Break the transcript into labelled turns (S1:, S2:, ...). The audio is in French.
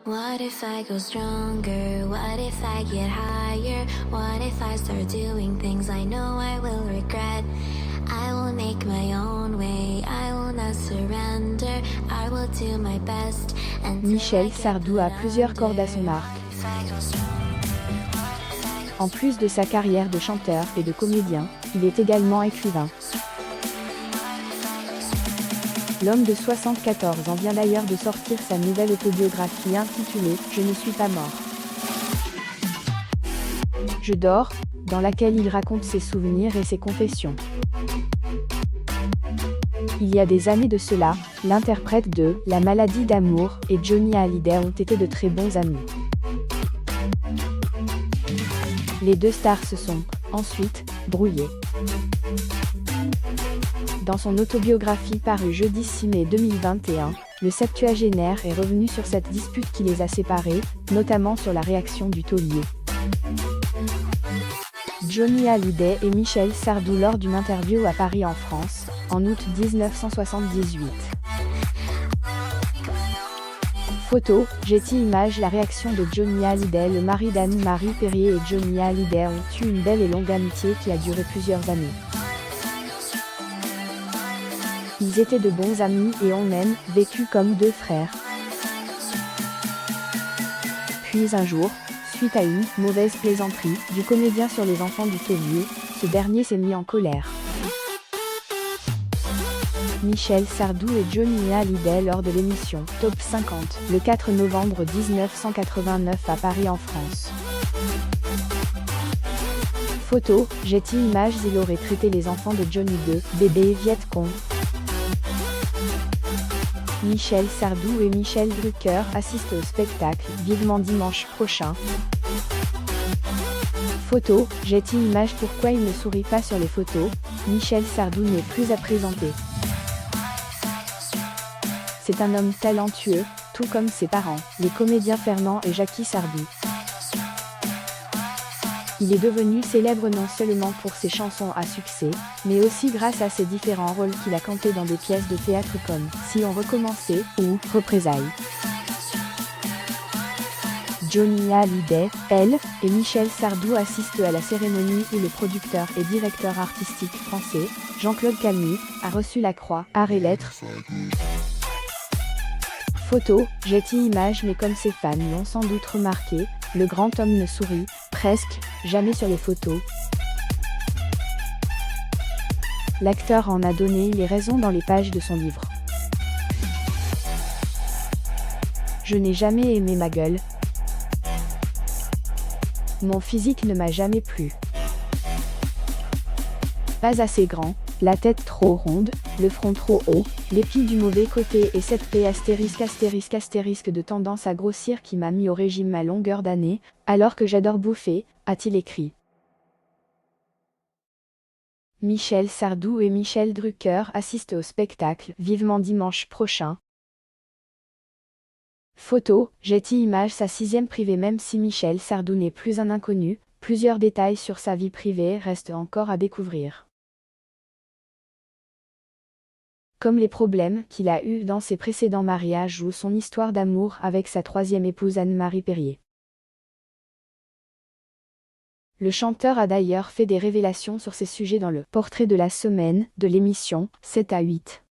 S1: What if I go stronger? What if I get higher? What if I start doing things I know I will regret? I will make my own way, I will not surrender, I will do my best.
S2: Michel Sardou a plusieurs cordes à son arc. En plus de sa carrière de chanteur et de comédien, il est également écrivain. L'homme de 74 ans vient d'ailleurs de sortir sa nouvelle autobiographie intitulée « Je ne suis pas mort. Je dors », dans laquelle il raconte ses souvenirs et ses confessions. Il y a des années de cela, l'interprète de « La maladie d'amour » et Johnny Hallyday ont été de très bons amis. Les deux stars se sont, ensuite, brouillées. Dans son autobiographie parue jeudi 6 mai 2021, le septuagénaire est revenu sur cette dispute qui les a séparés, notamment sur la réaction du taulier. Johnny Hallyday et Michel Sardou lors d'une interview à Paris en France, en août 1978. Photo, Getty Images. La réaction de Johnny Hallyday. Le mari d'Anne-Marie Perrier et Johnny Hallyday ont eu une belle et longue amitié qui a duré plusieurs années. Ils étaient de bons amis et ont même vécu comme deux frères. Puis un jour, suite à une mauvaise plaisanterie du comédien sur les enfants du taulier, ce dernier s'est mis en colère. Michel Sardou et Johnny Hallyday lors de l'émission Top 50, le 4 novembre 1989 à Paris en France. Photo, Getty Images. Il aurait traité les enfants de Johnny de bébés Viet Cong. Michel Sardou et Michel Drucker assistent au spectacle, vivement dimanche prochain. Photo, Getty Images. Pourquoi il ne sourit pas sur les photos? Michel Sardou n'est plus à présenter. C'est un homme talentueux, tout comme ses parents, les comédiens Fernand et Jackie Sardou. Il est devenu célèbre non seulement pour ses chansons à succès, mais aussi grâce à ses différents rôles qu'il a campés dans des pièces de théâtre comme « Si on recommençait » ou « Représailles ». Johnny Hallyday, elle, et Michel Sardou assistent à la cérémonie où le producteur et directeur artistique français, Jean-Claude Camus, a reçu la Croix, Arts et Lettres. Photo, Getty Images. Mais comme ses fans l'ont sans doute remarqué, le grand homme ne sourit, presque, jamais sur les photos. L'acteur en a donné les raisons dans les pages de son livre. Je n'ai jamais aimé ma gueule. Mon physique ne m'a jamais plu. Pas assez grand, la tête trop ronde, le front trop haut, les plis du mauvais côté et cette plaie *** de tendance à grossir qui m'a mis au régime à longueur d'année, alors que j'adore bouffer, a-t-il écrit. Michel Sardou et Michel Drucker assistent au spectacle, vivement dimanche prochain. Photo, Getty Images. Sa 6e privée. Même si Michel Sardou n'est plus un inconnu, plusieurs détails sur sa vie privée restent encore à découvrir. Comme les problèmes qu'il a eus dans ses précédents mariages ou son histoire d'amour avec sa 3e épouse Anne-Marie Perrier. Le chanteur a d'ailleurs fait des révélations sur ces sujets dans le « Portrait de la semaine » de l'émission 7 à 8.